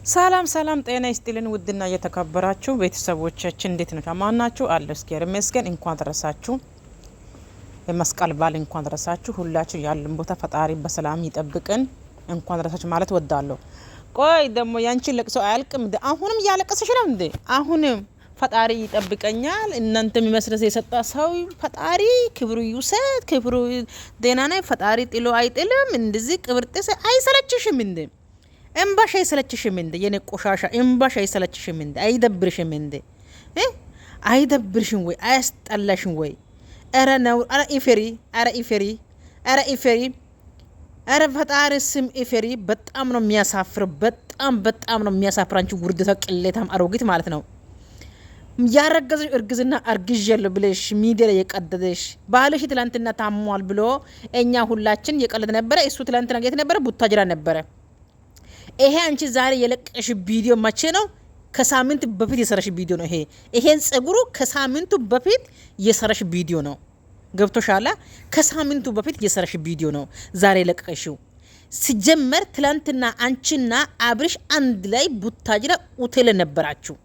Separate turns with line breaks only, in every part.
ሰላም ሰላም ጤና ይስጥልን ውድና የተከበራችሁ ቤተሰቦቻችን እንዴት ነው? አማን ናችሁ? አለሁ እስኪ ይመስገን። እንኳን ደረሳችሁ የመስቀል በዓል እንኳን ደረሳችሁ። ሁላችሁ ያለን ቦታ ፈጣሪ በሰላም ይጠብቅን። እንኳን ደረሳችሁ ማለት ወዳለሁ። ቆይ ደግሞ ያንቺ ለቅሶ አያልቅም እንዴ? አሁንም እያለቀሰሽ ነው እንዴ? አሁንም ፈጣሪ ይጠብቀኛል። እናንተ የሚመስለው የሰጣ ሰው ፈጣሪ ክብሩ ይውሰድ። ክብሩ ደህና ነው። ፈጣሪ ጥሎ አይጥልም። እንደዚህ ቅብርጥስ አይሰለችሽም እንዴ? እምባሽ አይሰለችሽም እንዴ? የኔ ቆሻሻ እምባሽ አይሰለችሽም እንዴ? አይደብርሽም እንዴ? አይደብርሽም ወይ? አያስጠላሽም ወይ? አረ ነው። አረ ኢፌሪ፣ አረ ኢፌሪ፣ አረ ኢፌሪ፣ አረ ፈጣሪ ስም ኢፌሪ። በጣም ነው የሚያሳፍር። በጣም ነው የሚያሳፍር። አንቺ ውርደታ ቅሌታም አሮጊት ማለት ነው። ያረገዘሽ እርግዝና አርግዣለሁ ብለሽ ሚዲያ ላይ የቀደደሽ ባልሽ ትላንትና ታሟል ብሎ እኛ ሁላችን የቀለደ ነበረ። እሱ ትላንትና የት ነበረ? ቡታጅራ ነበረ። ይሄ አንቺ ዛሬ የለቀሽ ቪዲዮ መቼ ነው? ከሳምንት በፊት የሰራሽ ቪዲዮ ነው። ይሄን ጸጉሩ ከሳምንቱ በፊት የሰራሽ ቪዲዮ ነው። ገብቶሻላ? ከሳምንቱ በፊት የሰራሽ ቪዲዮ ነው ዛሬ የለቀሽው። ሲጀመር ትላንትና አንቺና አብርሽ አንድ ላይ ቡታጅራ ሆቴል ነበራችሁ።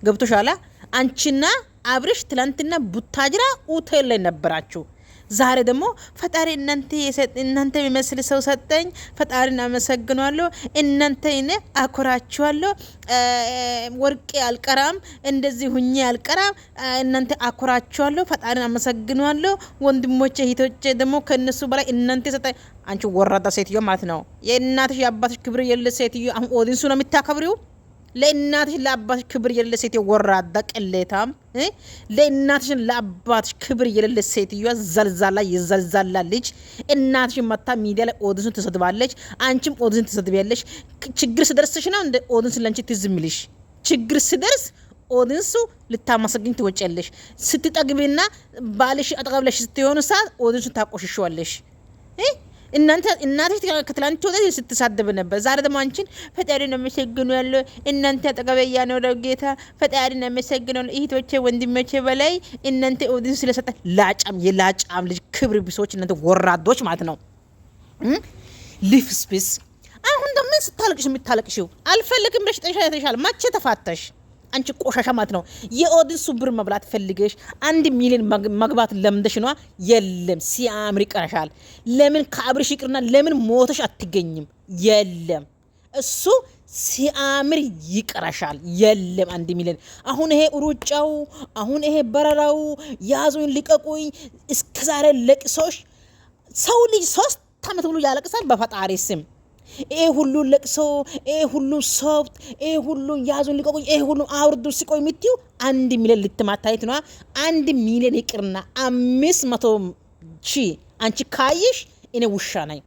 ገብቶሻላ? አንቺና አብርሽ ትላንትና ቡታጅራ ሆቴል ላይ ነበራችሁ። ዛሬ ደግሞ ፈጣሪ እናንተ የሚመስል ሰው ሰጠኝ፣ ፈጣሪን አመሰግናለሁ፣ እናንተ እኔ አኮራችኋለሁ፣ ወርቄ አልቀራም፣ እንደዚህ ሁኜ አልቀራም፣ እናንተ አኮራችኋለሁ፣ ፈጣሪን አመሰግናለሁ፣ ወንድሞቼ እህቶቼ ደግሞ ከነሱ በላይ እናንተ ሰጠኝ። አንቺ ወራዳ ሴትዮ ማለት ነው። የእናትሽ የአባትሽ ክብር የለ ሴትዮ። አሁን ኦዲንሱ ነው የምታከብሪው? ለእናትሽ ለአባትሽ ክብር የሌለ ሴትዮ ወራዳ ቅሌታም። ለእናትሽ ለአባትሽ ክብር የሌለ ሴትዮ ዘልዛላ የዘልዛላ ልጅ። እናትሽ መታ ሚዲያ ላይ ኦዲንሱን ትሰድባለች፣ አንቺም ኦዲንሱን ትሰድቢያለሽ። ችግር ስደርስሽ ነው እንደ ኦዲንሱ ለአንቺ ትዝምልሽ። ችግር ስደርስ ኦዲንሱ ልታመሰግኝ ትወጪያለሽ። ስትጠግቢና ባልሽ አጠገብለሽ ስትሆኑ ሰዓት ኦዲንሱን ታቆሽሸዋለሽ። እናንተ ከትላንት ወደ ስትሳደብ ነበር። ዛሬ ደግሞ አንቺን ፈጣሪ ነው የሚሰግኑ ያለው እናንተ አጠገበያ ነው ጌታ ፈጣሪ ነው የሚሰግኑ እህቶቼ ወንድሞቼ በላይ እናንተ ኦዲንስ ስለሰጠ ላጫም የላጫም ልጅ ክብር ቢሶች እናንተ ወራዶች ማለት ነው። ሊፍስፒስ አሁን ደግሞ ስታለቅሽ የምታለቅሽው አልፈልግም ብለሽ ጠይሻል። ማቼ ተፋተሽ አንቺ ቆሻሻ ማለት ነው። የኦዲንሱ ብር መብላት ፈልገሽ 1 ሚሊዮን መግባት ለምደሽ ነው። የለም ሲያምር ይቀርሻል። ለምን ከአብርሽ ይቅርና ለምን ሞተሽ አትገኝም? የለም እሱ ሲያምር ይቀርሻል። የለም 1 ሚሊዮን። አሁን ይሄ ሩጫው፣ አሁን ይሄ በረራው፣ ያዙኝ ልቀቁኝ እስከዛሬ ለቅሶሽ ሰው ልጅ 3 ዓመት ሙሉ ያለቅሳል በፈጣሪ ስም። ይሄ ሁሉ ለቅሶ፣ ይሄ ሁሉ ሶፍት፣ ይሄ ሁሉ ያዙን ልቀቁኝ፣ ይሄ ሁሉ አውርዱ ሲቆይ የምትይው 1 ሚሊዮን ልትማታይት ነው። 1 ሚሊዮን ይቅርና 500,000 አንቺ ካይሽ እኔ ውሻ ነኝ።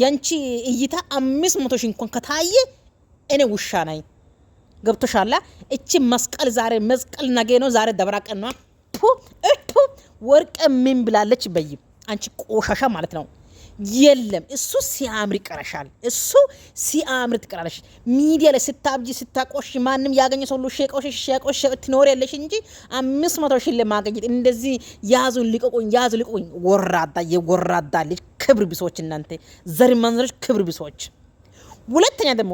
ያንቺ እይታ 500,000 እንኳን ከታየ እኔ ውሻ ነኝ። ገብቶሻላ? እቺ መስቀል ዛሬ መስቀል ነገ ነው። ዛሬ ደብረ ቀን ነው። ወርቅ ምን ብላለች? በይ አንቺ ቆሻሻ ማለት ነው። የለም እሱ ሲያምር ይቀርሻል። እሱ ሲያምር ትቀራለሽ። ሚዲያ ላይ ስታብጂ ስታቆሽ ማንም ያገኘ ሰው ሁሉ ሸቆሽ ትኖሪያለሽ እንጂ 500,000 ለማግኘት እንደዚህ ያዙን ልቀቁኝ ወራዳ የወራዳ ልጅ ክብር ቢሶች እናንተ ዘር መንዘሮች ክብር ቢሶች። ሁለተኛ ደግሞ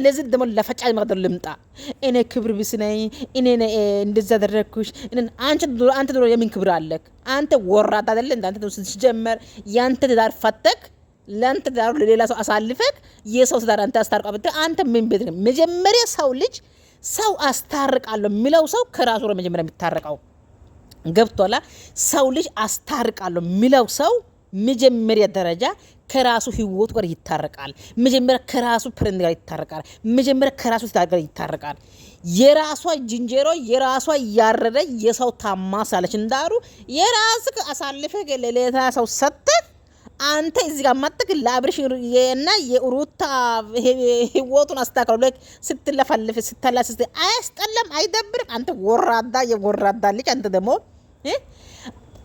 ለዚህ ደግሞ ለፈጫጭ መቅደር ልምጣ። እኔ ክብር ቢስ ነኝ፣ እኔ እንደዛ አደረኩሽ። አንተ ድሮ የምን ክብር አለክ? አንተ ወራዳ አይደለ? አንተ ነው ሲጀመር ያንተ ትዳር ፈተክ ለአንተ ትዳር ለሌላ ሰው አሳልፈክ የሰው ትዳር አንተ አስታርቃበት። አንተ ምን ቤት ነው? መጀመሪያ ሰው አስታርቃለሁ የሚለው ሰው ከራሱ ነው መጀመሪያ የሚታረቀው። ገብቶላ? ሰው ልጅ አስታርቃለሁ የሚለው ሰው መጀመሪያ ደረጃ ከራሱ ህይወት ጋር ይታረቃል። መጀመሪያ ከራሱ ፕሬንድ ጋር ይታረቃል። መጀመሪያ ከራሱ ትዳር ጋር ይታረቃል። የራሷ ጅንጀሮ የራሷ ያረደ የሰው ታማሳለች እንዳሩ የራስ አሳልፈ ለሌላ ሰው ሰጥተህ አንተ እዚህ ጋር መጥተህ ለአብርሽ እና የሩታ ህይወቱን አስተካክሎ ስትለፈልፍ ስትላስ አያስጠላም? አይደብርም? አንተ ወራዳ የወራዳ ልጅ አንተ ደግሞ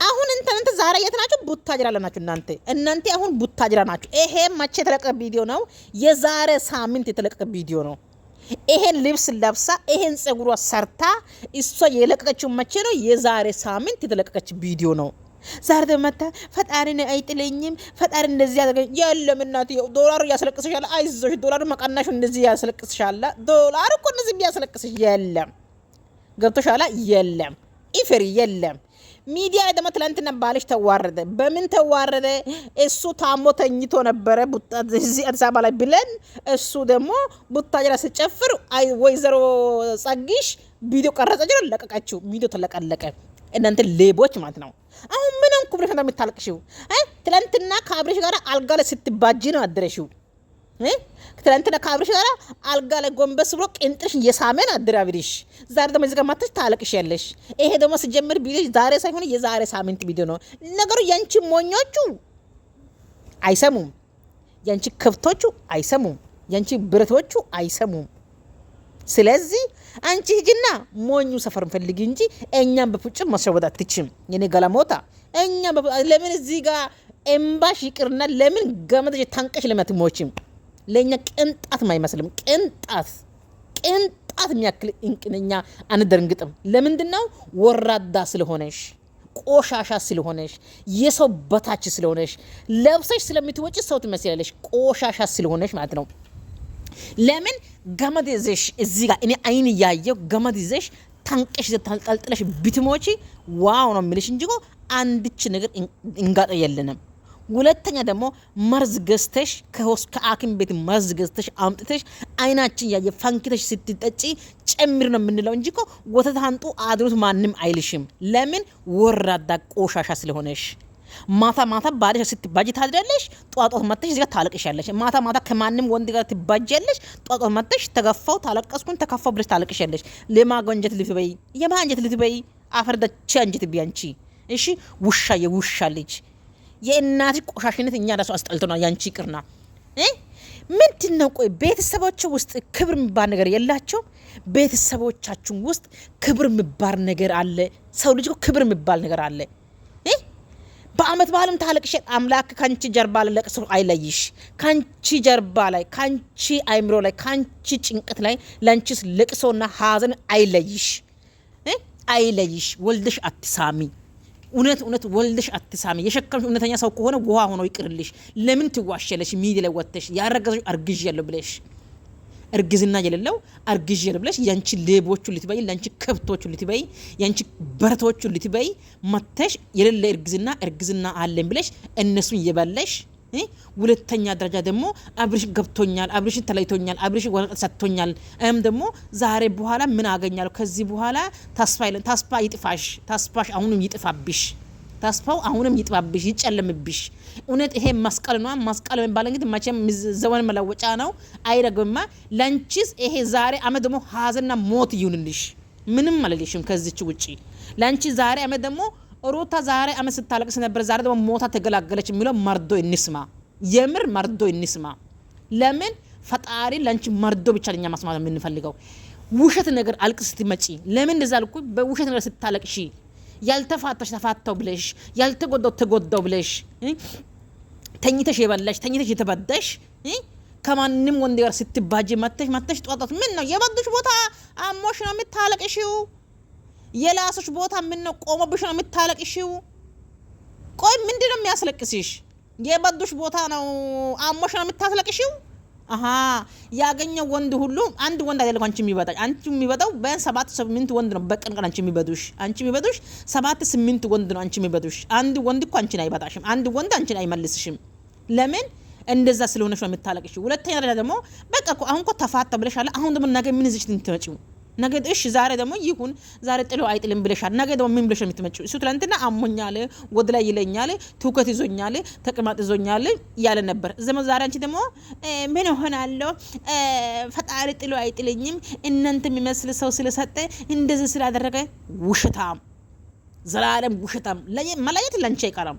አሁን እናንተ ዛሬ የት ናችሁ? ቡታጅራ ናችሁ እናንተ አሁን ቡታጅራ ናችሁ። ይሄ መቼ የተለቀቀ ቪዲዮ ነው? የዛሬ ሳምንት የተለቀቀ ቪዲዮ ነው። ይሄን ልብስ ለብሳ ይሄን ጸጉሯ ሰርታ እሷ የለቀቀችው መቼ ነው? የዛሬ ሳምንት የተለቀቀች ቪዲዮ ነው። ዛሬ ደመታ ፈጣሪን አይጥለኝም ፈጣሪ እንደዚህ ያደርገኝ የለም እናት ዶላሩ ያስለቅስሻል አይዞሽ ዶላሩ መቀናሹ እንደዚህ ያስለቅስሻል ዶላሩ እኮ እንደዚህ ያስለቅስሽ የለም ገብቶሻል የለም ኢፈሪ የለም ሚዲያ ደግሞ ትላንትና ባልሽ ተዋረደ በምን ተዋረደ እሱ ታሞ ተኝቶ ነበረ እዚህ አዲስ አበባ ላይ ብለን እሱ ደግሞ ቡታጅራ ሲጨፍር ወይዘሮ ጸግሽ ቪዲዮ ቀረጸች ለቀቀችው ቪዲዮ ተለቀለቀ እናንተ ሌቦች ማለት ነው አሁን ምንም ኩብረሽ እንደምታልቅሽው ትላንትና ከአብርሽ ጋር አልጋ ላይ ስትባጂ ነው አድረሽው ትላንትና ከአብርሽ ጋር አልጋ ላይ ጎንበስ ብሎ ቅንጥሽ የሳመን አድራብሪሽ ዛሬ ደግሞ እዚህ ጋር ማጥተሽ ታለቅሻለሽ ይሄ ደግሞ ሲጀምር ቪዲዮ ዛሬ ሳይሆን የዛሬ ሳምንት ቪዲዮ ነው ነገሩ ያንቺ ሞኞቹ አይሰሙም ያንቺ ከብቶቹ አይሰሙም ያንቺ ብረቶቹ አይሰሙም ስለዚህ አንቺ ሂጂና ሞኙ ሰፈር ፈልጊ እንጂ እኛም በፍጹም ማስረወድ አትችም የኔ ገላሞታ እኛም ለምን እዚህ ጋር ኤምባሽ ይቅርና ለምን ገመድሽ ታንቀሽ ለማትሞችም ለኛ ቅንጣት ማይመስልም ቅንጣት የሚያክል እንቅነኛ አንደርንግጥም ለምንድነው ወራዳ ስለሆነሽ ቆሻሻ ስለሆነሽ የሰው በታች ስለሆነሽ ለብሰሽ ስለምትወጪ ሰው ትመስያለሽ ቆሻሻ ስለሆነሽ ማለት ነው ለምን ገመድ ይዘሽ እዚህ ጋር እኔ አይን ያየው ገመድ ይዘሽ ታንቀሽ ተጣልጥለሽ ብትሞቺ ዋው ነው የሚልሽ እንጂ አንድች ነገር እንጋጣ የለንም ሁለተኛ ደግሞ መርዝ ገዝተሽ ከአኪም ቤት መርዝ ገዝተሽ አምጥተሽ አይናችን ያየ ፋንኪተሽ ስትጠጪ ጨምር ነው የምንለው እንጂ ወተት አንጡ አድሩት ማንም አይልሽም ለምን ወራዳ ቆሻሻ ስለሆነሽ ማታ ባልሽ ስትባጂ ታድራለሽ ጧጧት መጥተሽ እዚህ ጋር ታለቅሻለሽ ማታ ከማንም ወንድ ጋር ትባጃለሽ ጧጧት መጥተሽ ተገፋው ታለቀስኩን ተከፋው ብለሽ ታለቅሻለሽ ለማጎንጀት ልትበይ የማንጀት ልትበይ አፈርዳች አንጀት ቢያንቺ እሺ ውሻ ልጅ የእናት ቆሻሽነት እኛ ራሱ አስጠልቶናል ያንቺ ቅርና ምንድነው ቆይ ቤተሰቦች ውስጥ ክብር የሚባል ነገር የላቸው ቤተሰቦቻችን ውስጥ ክብር የሚባል ነገር አለ ሰው ልጅ ክብር የሚባል ነገር አለ በአመት በዓለም ታለቅሽ አምላክ ካንቺ ጀርባ ላይ ለቅሶ አይለይሽ ካንቺ ጀርባ ላይ ካንቺ አይምሮ ላይ ካንቺ ጭንቀት ላይ ላንቺስ ለቅሶና ሀዘን አይለይሽ ወልደሽ አትሳሚ እውነት ወልደሽ አትሳሚ የሸከምሽ እውነተኛ ሰው ከሆነ ውሃ ሆኖ ይቅርልሽ ለምን ትዋሸለሽ ሚዲያ ላይ ወጥተሽ ያረጋግሽ አርግዣለሁ ብለሽ እርግዝና የሌለው አርግዤ ብለሽ ያንቺ ሌቦቹ ልትበይ ያንቺ ከብቶቹ ልትበይ ያንቺ በረቶቹ ልትበይ መተሽ የሌለ እርግዝና አለን ብለሽ እነሱን የበለሽ ሁለተኛ ደረጃ ደግሞ አብርሽ ገብቶኛል አብርሽ ተለይቶኛል አብርሽ ወረቀት ሰጥቶኛል ደግሞ ዛሬ በኋላ ምን አገኛለሁ ከዚህ በኋላ ተስፋ ይጥፋሽ ተስፋሽ አሁንም ይጥፋብሽ ተስፋው አሁንም ይጥፋብሽ ይጨለምብሽ እውነት ይሄ መስቀል ነው መስቀል የሚባል እንግዲህ መቼም ዘወን መለወጫ ነው አይረግምማ ላንቺስ ይሄ ዛሬ አመት ደግሞ ሀዘንና ሞት ይሁንልሽ ምንም አለልሽም ከዚች ውጪ ላንቺ ዛሬ አመት ደግሞ ሩታ ዛሬ አመት ስታለቅስ ነበር ዛሬ ደግሞ ሞታ ተገላገለች የሚለው መርዶ እንስማ የምር መርዶ እንስማ ለምን ፈጣሪ ላንቺ መርዶ ብቻ ለኛ ማስማት የምንፈልገው ውሸት ነገር አልቅስ ስትመጪ ለምን እንደዛ አልኩ በውሸት ነገር ስታለቅሺ ያልተፋታሽ ተፋታው ብለሽ ያልተጎዳው ተጎዳው ብለሽ ተኝተሽ የበላሽ ተኝተሽ የተበዳሽ ከማንም ወንድ ጋር ስትባጂ መተሽ ጧጧት ምን ነው የበዱሽ ቦታ አሞሽ ነው የምታለቅሽው የላስሽ ቦታ ምን ነው ቆሞብሽ ነው የምታለቅሽው ቆይ ምንድነው የሚያስለቅስሽ የበዱሽ ቦታ ነው አሞሽ ነው የምታለቅሽው አሃ ያገኘው ወንድ ሁሉ አንድ ወንድ አይደለም አንቺ የሚበዳው በ7 8 ወንድ ነው በቀን አንቺ የሚበዱሽ 7 8 ወንድ ነው አንቺ የሚበዱሽ አንድ ወንድ እኮ አንቺን አይበዳሽም አንድ ወንድ አንቺን አይመልስሽም ለምን እንደዛ ስለሆነሽ ነው የምታለቅሽው ሁለተኛ ደረጃ ደግሞ በቃ እኮ አሁን እኮ ተፋታ ብለሻል አሁን ደግሞ ነገ ምን ይዘሽ ትመጪው ነገ እሺ ዛሬ ደግሞ ይሁን ዛሬ ጥሎ አይጥልም ብለሻል ነገ ደግሞ ምን ብለሽ የምትመጪው እሱ ትላንትና አሞኛል ወደ ላይ ይለኛል ትውከት ይዞኛል ተቅማጥ ይዞኛል ያለ ነበር ዛሬ አንቺ ደግሞ ምን ሆናለሁ ፈጣሪ ጥሎ አይጥልኝም እናንተ የሚመስል ሰው ስለሰጠ እንደዚህ ስላደረገ ውሸታም ዘላለም ውሸታም መላየት ላንቺ አይቀርም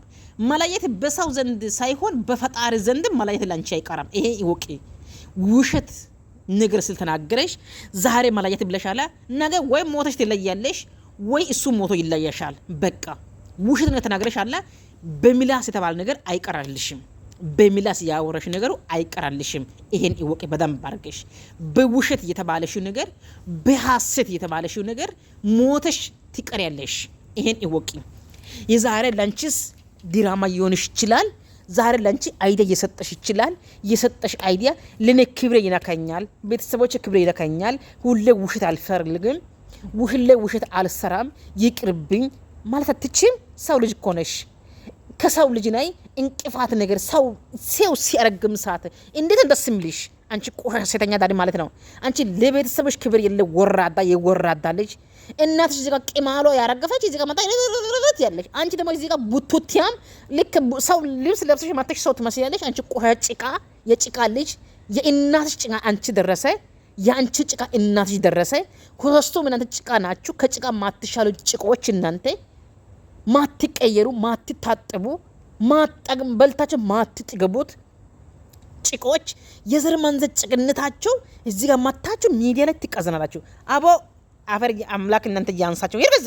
መላየት በሰው ዘንድ ሳይሆን በፈጣሪ ዘንድ መላየት ላንቺ አይቀርም ይሄ ይወቂ ውሸት ነገር ስለተናገረሽ ዛሬ መላየት ብለሻላ ነገ ወይ ሞተሽ ትለያለሽ ወይ እሱ ሞቶ ይለያሻል በቃ ውሸት ነገር ተናገረሻላ በሚላስ የተባለ ነገር አይቀራልሽም በሚላስ ያወራሽ ነገሩ አይቀራልሽም ይሄን ይወቂ በደንብ አድርገሽ በውሸት የተባለሽው ነገር በሐሰት የተባለሽው ነገር ሞተሽ ትቀሪያለሽ ይሄን ይወቂ የዛሬ ላንቺስ ድራማ ይሆንሽ ይችላል። ዛሬ ላንቺ አይዲያ እየሰጠሽ ይችላል። እየሰጠሽ አይዲያ ለኔ ክብሬ ይነካኛል፣ ቤተሰቦች ክብሬ ይነካኛል። ሁሌ ውሸት አልፈልግም፣ ሁሌ ውሸት አልሰራም፣ ይቅርብኝ ማለት አትችም። ሰው ልጅ እኮ ነሽ። ከሰው ልጅ ናይ እንቅፋት ነገር ሰው ሲያረግም ሰዓት እንዴት ደስ የሚልሽ አንቺ ቆሻሻ ሴተኛ ዳሪ ማለት ነው። አንቺ ለቤተሰቦች ክብር የለ ወራዳ የወራዳ ልጅ እናትሽ እዚህ ጋር ቂማሎ ያረገፈች እዚህ ጋር መጣ ያለሽ አንቺ ደግሞ እዚህ ጋር ቡቱቲያም ልክ ሰው ልብስ ለብሰሽ ማተሽ ሰው ትመስያለሽ። አንቺ ቆሻሻ ጭቃ የጭቃ ልጅ የእናትሽ ጭቃ አንቺ ደረሰ። የአንቺ ጭቃ እናትሽ ደረሰ። ሁለቱም እናንተ ጭቃ ናችሁ። ከጭቃ ማትሻሉ ጭቆች እናንተ ማትቀየሩ ማትታጠቡ ማጠግም በልታችሁ ማትጥገቡት ጭቆች የዘር ማንዘር ጭቅነታቸው እዚህ ጋር ማታችሁ ሚዲያ ላይ ትቀዘናላችሁ። አቦ አፈር አምላክ እናንተ ያንሳቸው ይርበዝ